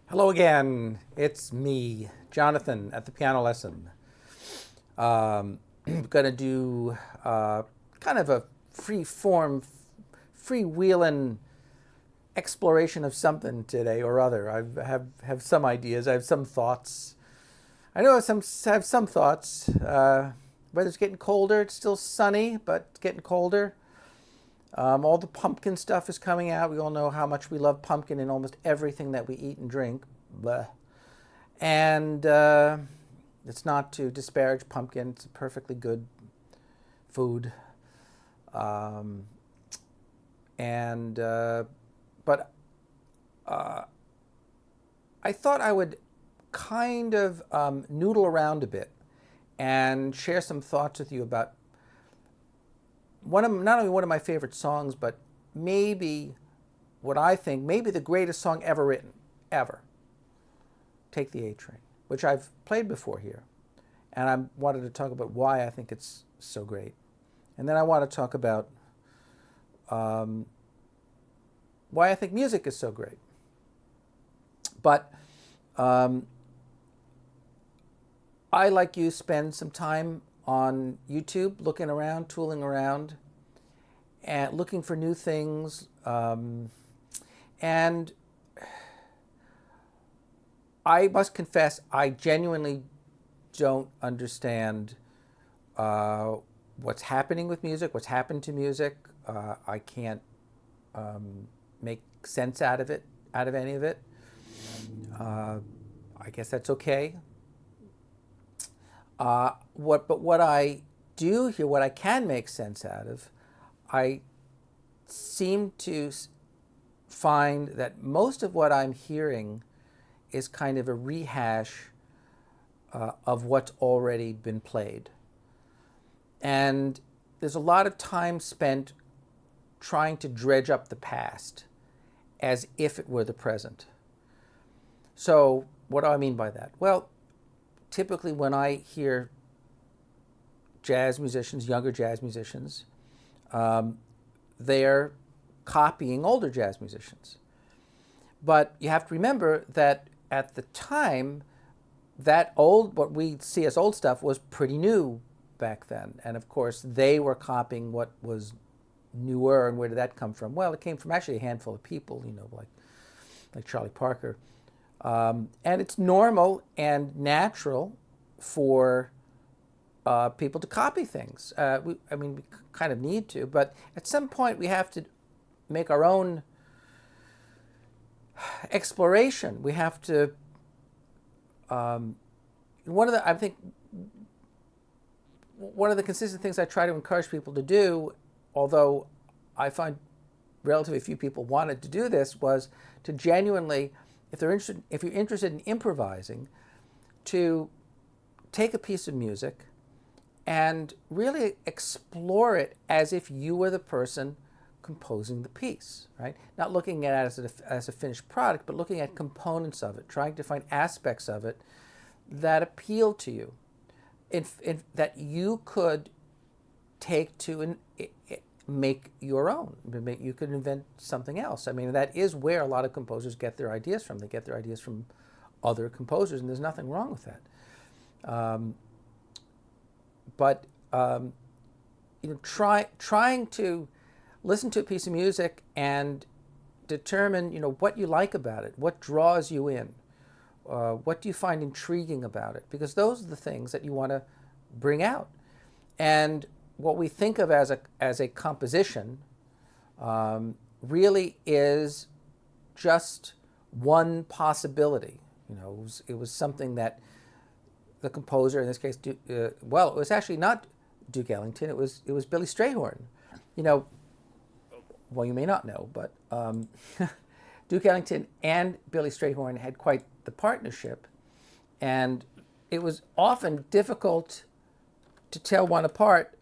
Hello again. It's me, Jonathan, at the piano lesson. I'm going to do kind of a free form, freewheeling exploration of something today or other. I have some ideas. I have some thoughts. I know I have some thoughts. Weather's getting colder. It's still sunny, but it's getting colder. All the pumpkin stuff is coming out. We all know how much we love pumpkin in almost everything that we eat and drink. Bleh. And it's not to disparage pumpkin. It's a perfectly good food. Um, and but I thought I would kind of noodle around a bit and share some thoughts with you about not only one of my favorite songs, but maybe what I think maybe the greatest song ever written, ever. Take the A Train, which I've played before here. And I wanted to talk about why I think it's so great. And then I want to talk about um, why I think music is so great. But um, I, like you, spend some time on YouTube looking around, tooling around, and looking for new things. And I must confess, I genuinely don't understand what's happening with music, what's happened to music. I can't make sense out of it, out of any of it. Uh, I guess that's okay. But what I do here, what I can make sense out of, I seem to find that most of what I'm hearing is kind of a rehash of what's already been played. And there's a lot of time spent trying to dredge up the past as if it were the present. So, what do I mean by that? Well, typically when I hear jazz musicians, younger jazz musicians, um, they're copying older jazz musicians. But you have to remember that at the time, that old, what we see as old stuff, was pretty new back then. And of course, they were copying what was newer. And where did that come from? Well, it came from actually a handful of people, like Charlie Parker. And it's normal and natural for people to copy things. We kind of need to, but at some point we have to make our own exploration. We have to. I think one of the consistent things I try to encourage people to do, although I find relatively few people wanted to do this, was to genuinely, if you're interested in improvising, to take a piece of music and really explore it as if you were the person composing the piece, right? Not looking at it as a finished product, but looking at components of it, trying to find aspects of it that appeal to you, that you could take to and make your own. You could invent something else. I mean, that is where a lot of composers get their ideas from. They get their ideas from other composers, and there's nothing wrong with that. But trying to listen to a piece of music and determine, what you like about it, what draws you in, what do you find intriguing about it, because those are the things that you want to bring out. And what we think of as a composition really is just one possibility. It was something that the composer, in this case, it was actually not Duke Ellington. It was Billy Strayhorn. You know, well, you may not know, but Duke Ellington and Billy Strayhorn had quite the partnership, and it was often difficult to tell one apart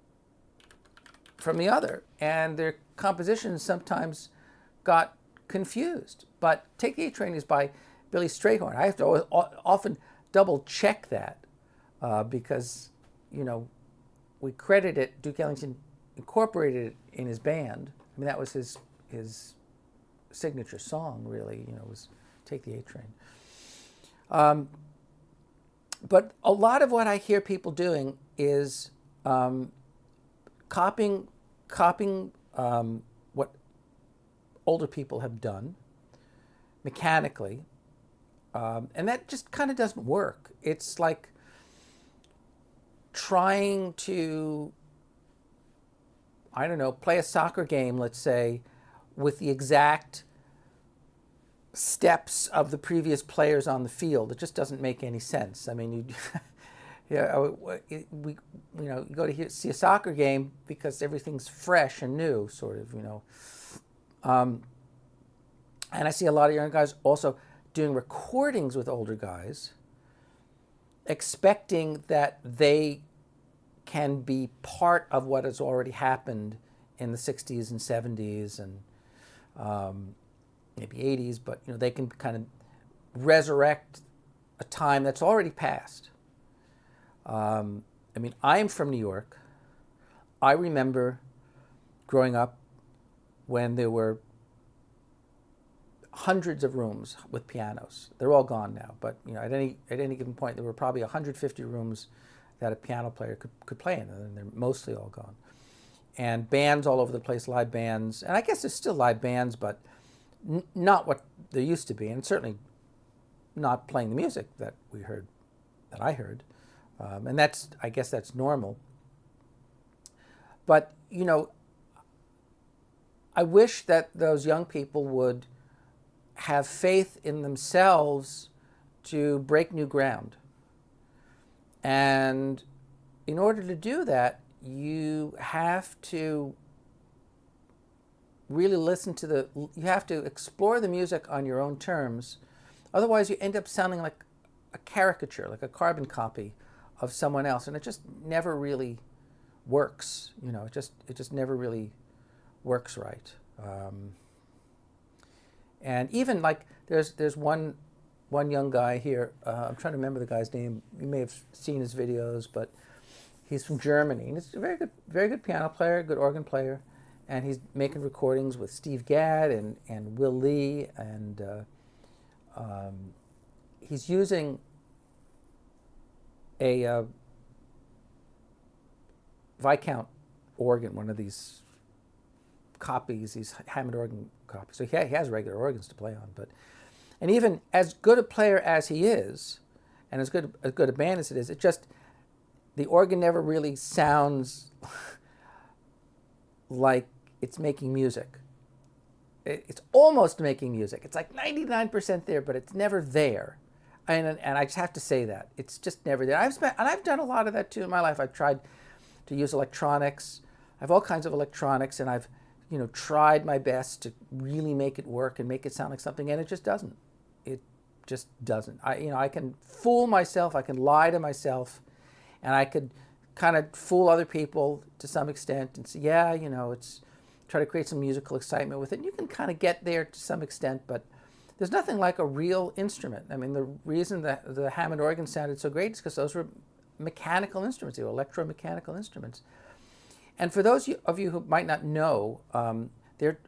from the other, and their compositions sometimes got confused. But Take the A Train is by Billy Strayhorn. I have to often double check that because, we credit it, Duke Ellington incorporated it in his band. I mean, that was his signature song, really, was Take the A Train. But a lot of what I hear people doing is copying what older people have done mechanically, and that just kind of doesn't work. It's like trying to, I don't know, play a soccer game, let's say, with the exact steps of the previous players on the field. It just doesn't make any sense. I mean, you, you go to see a soccer game because everything's fresh and new, sort of, and I see a lot of young guys also doing recordings with older guys, expecting that they can be part of what has already happened in the 60s and 70s and maybe 80s, but they can kind of resurrect a time that's already passed. I mean, I'm from New York. I remember growing up when there were hundreds of rooms with pianos. They're all gone now, but at any given point, there were probably 150 rooms that a piano player could play in, and they're mostly all gone. And bands all over the place, live bands, and I guess there's still live bands, but not what there used to be, and certainly not playing the music that I heard, and I guess that's normal. But I wish that those young people would have faith in themselves to break new ground. And in order to do that, you have to really you have to explore the music on your own terms. Otherwise, you end up sounding like a caricature, like a carbon copy of someone else. And it just never really works. It just never really works right. And even like there's one young guy here. I'm trying to remember the guy's name. You may have seen his videos, but he's from Germany, and he's a very good piano player, good organ player, and he's making recordings with Steve Gadd and Will Lee, and he's using a Viscount organ, one of these copies, these Hammond organ copies. So he has regular organs to play on, and even as good a player as he is, and as good a band as it is, the organ never really sounds like it's making music. It's almost making music. It's like 99% there, but it's never there. And I just have to say that. It's just never there. I've done a lot of that too in my life. I've tried to use electronics. I have all kinds of electronics, and I've tried my best to really make it work and make it sound like something, and it just doesn't. It just doesn't. I can fool myself, I can lie to myself, and I could kind of fool other people to some extent and say, it's try to create some musical excitement with it. And you can kind of get there to some extent, but there's nothing like a real instrument. I mean, the reason that the Hammond organ sounded so great is because those were mechanical instruments. They were electromechanical instruments. And for those of you who might not know, their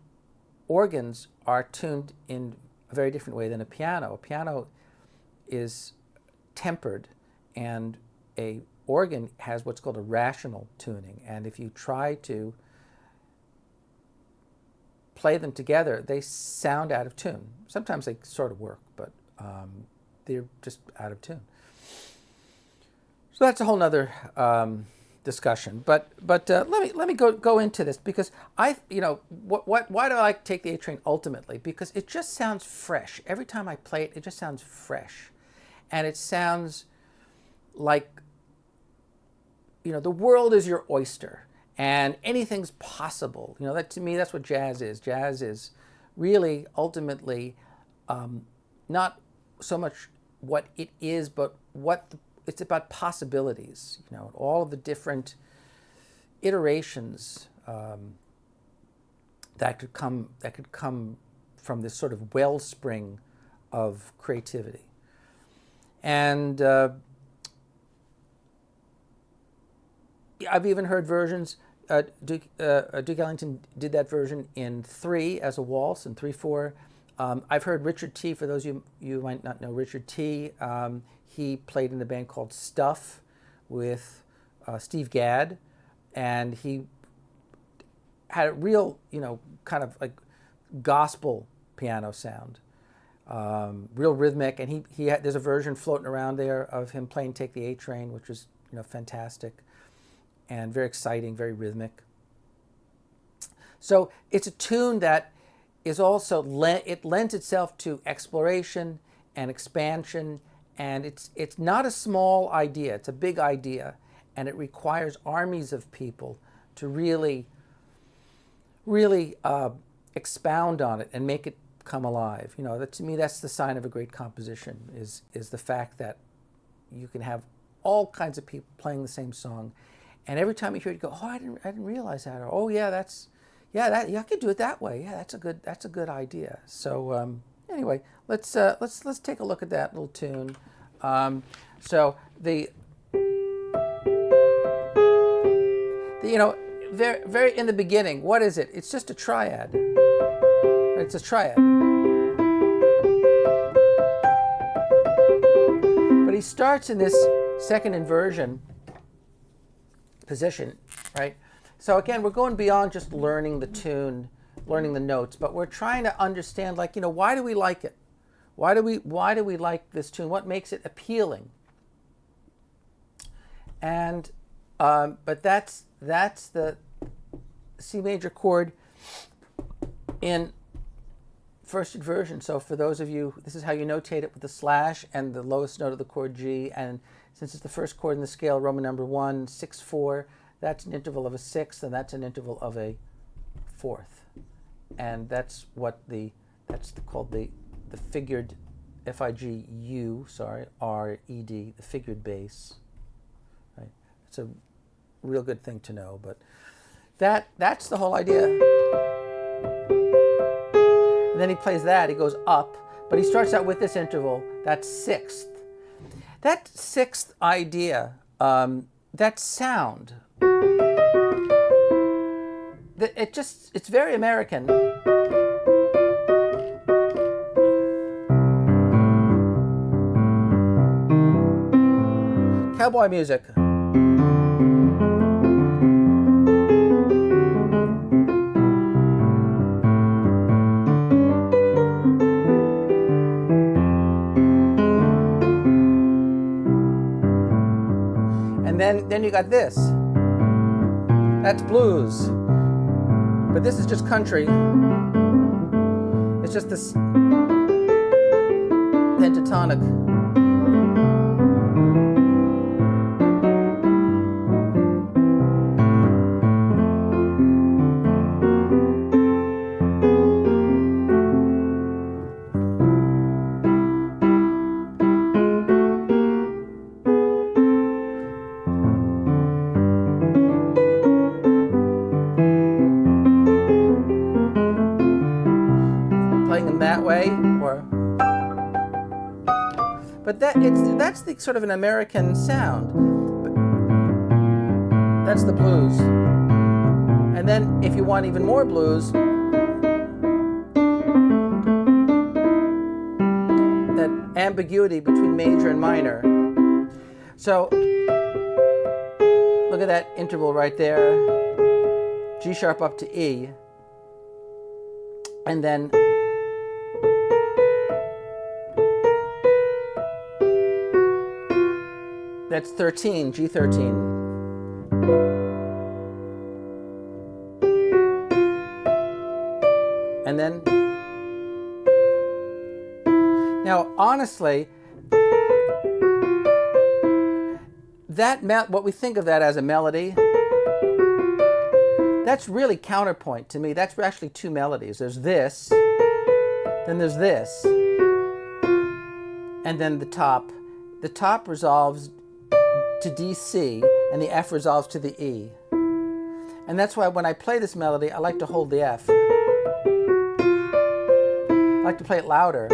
organs are tuned in a very different way than a piano. A piano is tempered, and a organ has what's called a rational tuning. And if you try to play them together, they sound out of tune. Sometimes they sort of work, but they're just out of tune. So that's a whole nother discussion. But let me go into this, because why do I like Take the A Train ultimately? Because it just sounds fresh. Every time I play it, it just sounds fresh, and it sounds like the world is your oyster and anything's possible. That, to me, that's what jazz is. Jazz is really ultimately not so much what it is, but it's about possibilities. All of the different iterations that could come from this sort of wellspring of creativity. And I've even heard versions. Duke Ellington did that version in 3 as a waltz, and 3/4 I've heard Richard T. For those of you might not know Richard T. He played in the band called Stuff with Steve Gadd, and he had a real, kind of like gospel piano sound, real rhythmic. And there's a version floating around there of him playing "Take the A Train," which was fantastic and very exciting, very rhythmic. So it's a tune that is also it lends itself to exploration and expansion, and it's not a small idea. It's a big idea, and it requires armies of people to really expound on it and make it come alive. To me, that's the sign of a great composition, is the fact that you can have all kinds of people playing the same song, and every time you hear it, you go, "Oh, I didn't realize that," or "Oh, yeah, I could do it that way. Yeah, that's a good idea." So anyway, let's take a look at that little tune. So the very in the beginning, what is it? It's just a triad. It's a triad. But he starts in this second inversion position, right? So again, we're going beyond just learning the tune, learning the notes, but we're trying to understand, why do we like it? Why do we like this tune? What makes it appealing? And but that's the C major chord in first inversion. So for those of you, this is how you notate it, with the slash and the lowest note of the chord G. And since it's the first chord in the scale, Roman number 1, 6/4, that's an interval of a sixth, and that's an interval of a fourth. And that's called the figured F-I-G-U, R-E-D, the figured bass. Right? It's a real good thing to know, but that's the whole idea. And then he plays that, he goes up, but he starts out with this interval, that's sixth. That sixth idea, that sound, it's very American. Cowboy music. And then you got this. That's blues. But this is just country. It's just this pentatonic. That way, but that's the sort of an American sound. That's the blues. And then if you want even more blues, that ambiguity between major and minor. So look at that interval right there. G sharp up to E. And then that's 13, G13. And then, now honestly, what we think of that as a melody, that's really counterpoint to me. That's actually two melodies. There's this, then there's this, and then the top. The top resolves to D, C, and the F resolves to the E. And that's why when I play this melody, I like to hold the F. I like to play it louder.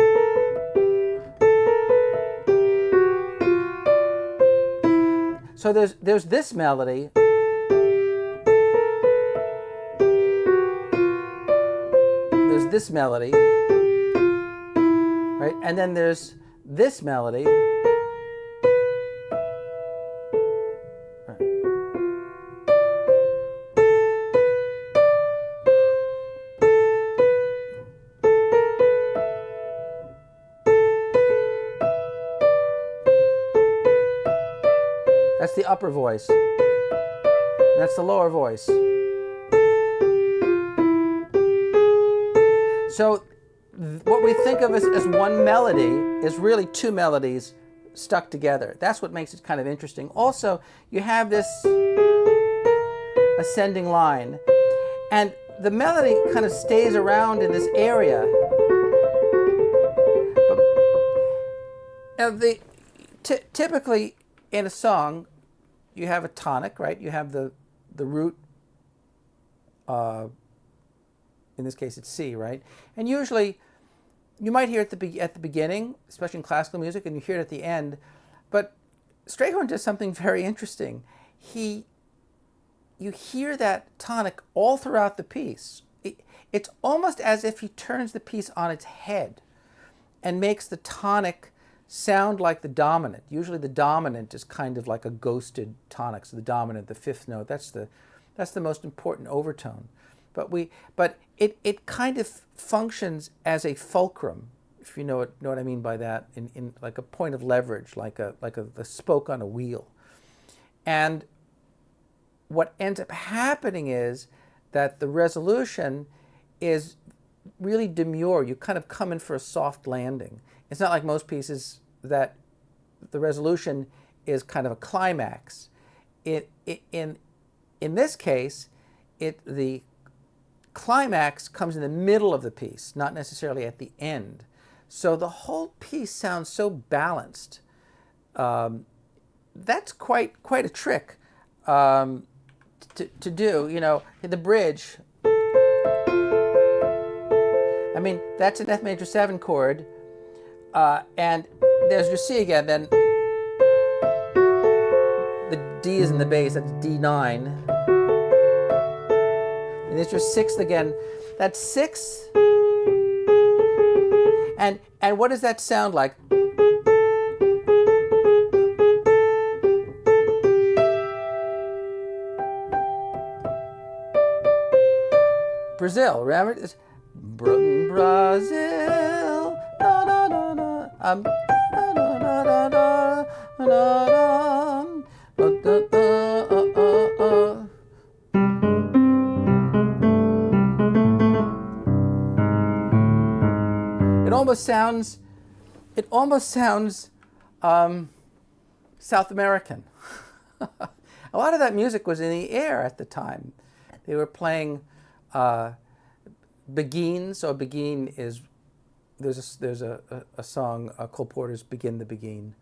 So there's this melody. There's this melody. right? And then there's this melody. That's the upper voice. And that's the lower voice. So what we think of as one melody is really two melodies stuck together. That's what makes it kind of interesting. Also, you have this ascending line, and the melody kind of stays around in this area. But, typically in a song, you have a tonic, right? You have the root, in this case it's C, right? And usually you might hear it at the beginning, especially in classical music, and you hear it at the end. But Strayhorn does something very interesting. You hear that tonic all throughout the piece. It's almost as if he turns the piece on its head and makes the tonic sound like the dominant. Usually the dominant is kind of like a ghosted tonic. So the dominant, the fifth note, that's the most important overtone. But it kind of functions as a fulcrum, if you know what I mean by that, in like a point of leverage, like a spoke on a wheel. And what ends up happening is that the resolution is really demure. You kind of come in for a soft landing. It's not like most pieces that the resolution is kind of a climax. In this case, the climax comes in the middle of the piece, not necessarily at the end. So the whole piece sounds so balanced. That's quite a trick to do. You know, in the bridge, I mean, that's an F major 7 chord, and there's your C again. Then the D is in the bass. That's D9. And there's your sixth again. That's sixth. And what does that sound like? Brazil, remember? It's Brazil. Na, na, na, na. Na, na, na, na, na, na, It almost sounds South American. A lot of that music was in the air at the time. They were playing Beguine. So Beguine is, there's a song, Cole Porter's "Begin the Beguine,"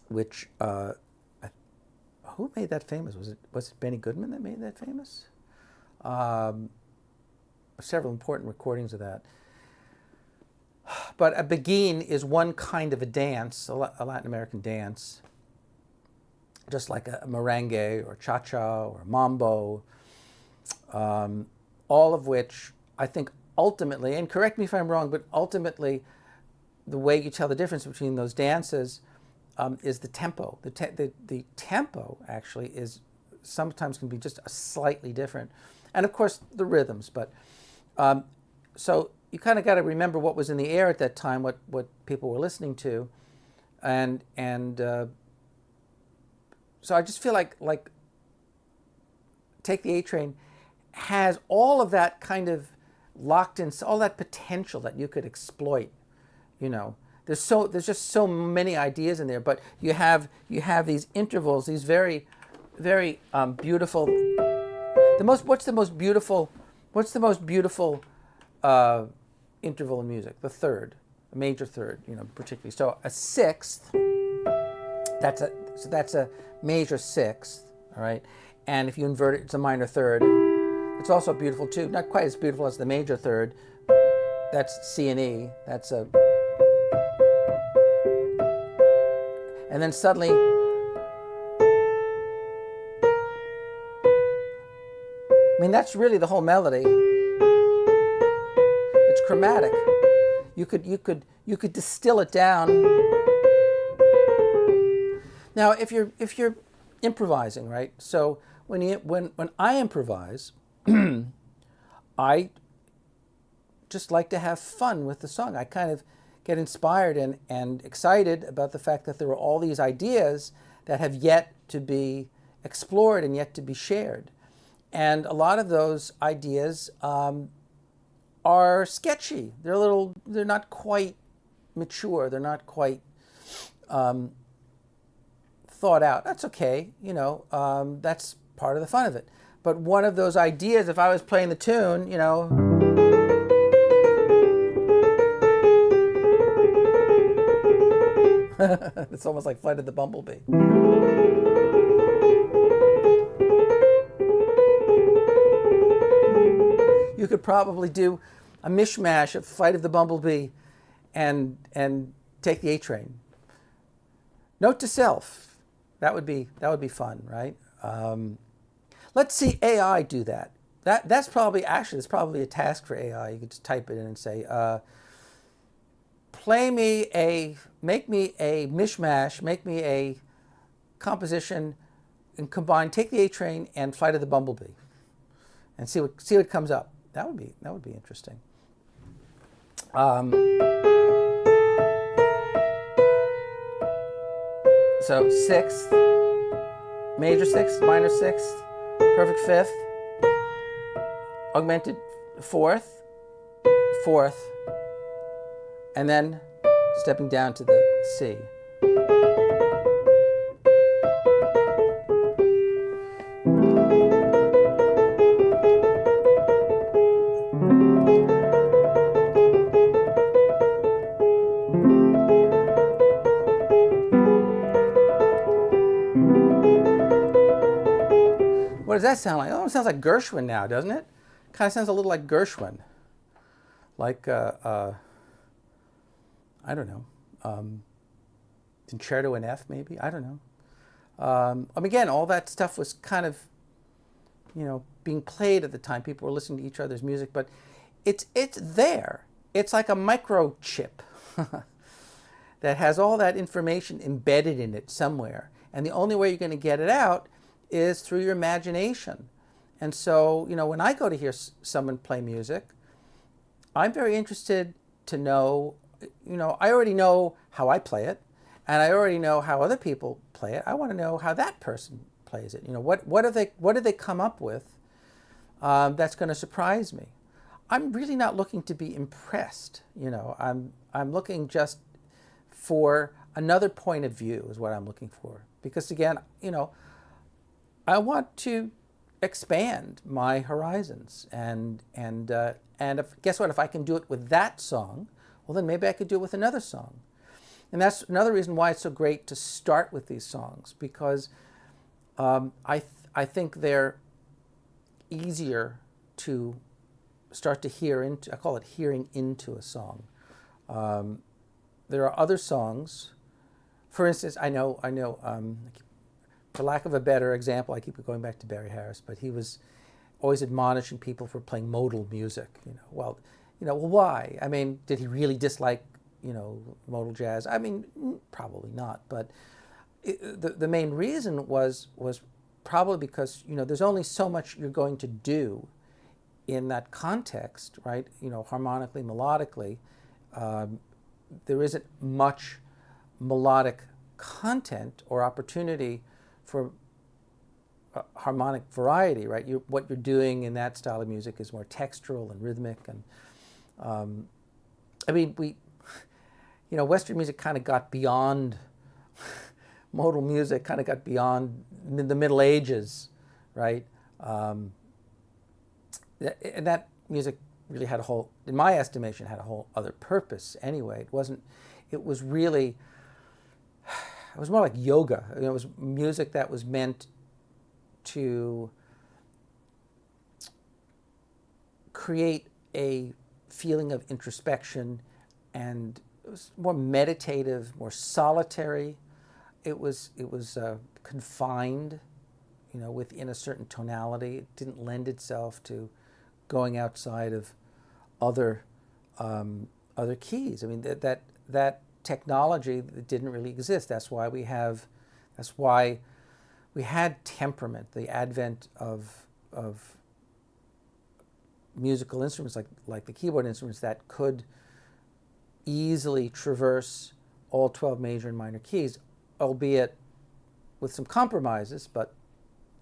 which who made that famous? Was it Benny Goodman that made that famous? Several important recordings of that. But a beguine is one kind of a dance, a Latin American dance, just like a merengue or cha-cha or mambo, all of which I think ultimately, and correct me if I'm wrong, but ultimately the way you tell the difference between those dances is the tempo. The tempo actually is sometimes can be just a slightly different. And of course the rhythms, but so you kind of got to remember what was in the air at that time, what people were listening to, and so I just feel like Take the A Train has all of that kind of locked in, all that potential that you could exploit. You know, there's just so many ideas in there, but you have these intervals, these very, very beautiful. What's the most beautiful interval in music? The third, a major third, you know, particularly. So a sixth, that's a major sixth, all right? And if you invert it, it's a minor third. It's also beautiful too, not quite as beautiful as the major third. That's C and E, and then suddenly, I mean, that's really the whole melody. It's chromatic. You could distill it down. Now, if you're improvising, right? So when I improvise, I just like to have fun with the song. I kind of get inspired and excited about the fact that there are all these ideas that have yet to be explored and yet to be shared. And a lot of those ideas are sketchy. They're not quite mature. They're not quite thought out. That's okay. That's part of the fun of it. But one of those ideas, if I was playing the tune, it's almost like Flight of the Bumblebee. You could probably do a mishmash of Flight of the Bumblebee and Take the A Train. Note to self, that would be fun, right? Let's see AI do that. That's probably a task for AI. You could just type it in and say, make me a mishmash, make me a composition, and combine Take the A Train and Flight of the Bumblebee, and see what comes up. That would be interesting. So sixth, major sixth, minor sixth, perfect fifth, augmented fourth, and then stepping down to the C. What does that sound like? Oh, it sounds like Gershwin now, doesn't it? Kind of sounds a little like Gershwin. Like, I don't know, concerto in F, maybe? I don't know. Again, all that stuff was kind of, being played at the time. People were listening to each other's music, but it's there. It's like a microchip that has all that information embedded in it somewhere. And the only way you're going to get it out is through your imagination. And so, when I go to hear someone play music, I'm very interested to know, I already know how I play it, and I already know how other people play it. I want to know how that person plays it. What do they come up with that's going to surprise me? I'm really not looking to be impressed. I'm looking just for another point of view is what I'm looking for. Because again, I want to expand my horizons, and guess what? If I can do it with that song, well, then maybe I could do it with another song. And that's another reason why it's so great to start with these songs, because I think they're easier to start to hear into. I call it hearing into a song. There are other songs. For instance, I know. For lack of a better example, I keep going back to Barry Harris, but he was always admonishing people for playing modal music. Well, why? I mean, did he really dislike, modal jazz? I mean, probably not. But the main reason was probably because, there's only so much you're going to do in that context, right? Harmonically, melodically. There isn't much melodic content or opportunity for harmonic variety, right? What you're doing in that style of music is more textural and rhythmic, and Western music kind of got beyond modal music, kind of got beyond the Middle Ages, right? And that music really had in my estimation, had a whole other purpose anyway. It was more like yoga. It was music that was meant to create a feeling of introspection, and it was more meditative, more solitary. It was confined, within a certain tonality. It didn't lend itself to going outside of other other keys. I mean, that technology that didn't really exist. That's why we had temperament, the advent of musical instruments like the keyboard instruments that could easily traverse all 12 major and minor keys, albeit with some compromises. But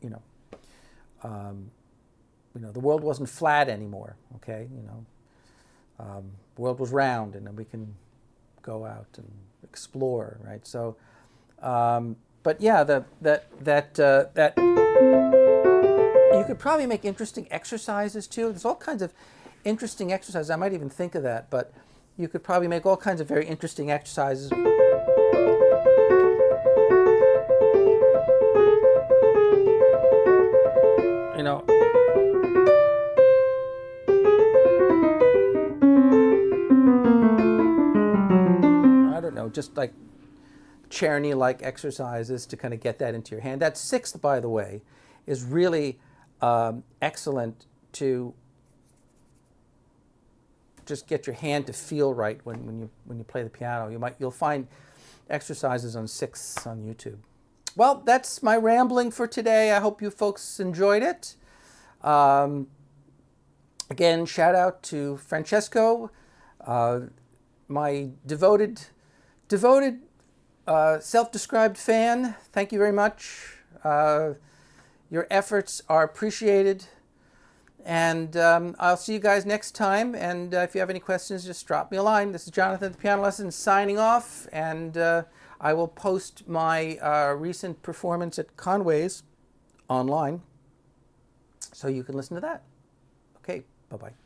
you know, the world wasn't flat anymore. Okay, the world was round, and then we can go out and explore, right? So, but yeah, that you could probably make interesting exercises too. There's all kinds of interesting exercises. I might even think of that, but you could probably make all kinds of very interesting exercises. You know, I don't know, just like Czerny-like exercises to kind of get that into your hand. That sixth, by the way, is really excellent to just get your hand to feel right when you play the piano. You'll find exercises on sixths on YouTube. Well, that's my rambling for today. I hope you folks enjoyed it. Again, shout out to Francesco, my devoted self-described fan. Thank you very much. Your efforts are appreciated. And I'll see you guys next time. And if you have any questions, just drop me a line. This is Jonathan at the Piano Lessons signing off. And I will post my recent performance at Conway's online so you can listen to that. Okay, bye-bye.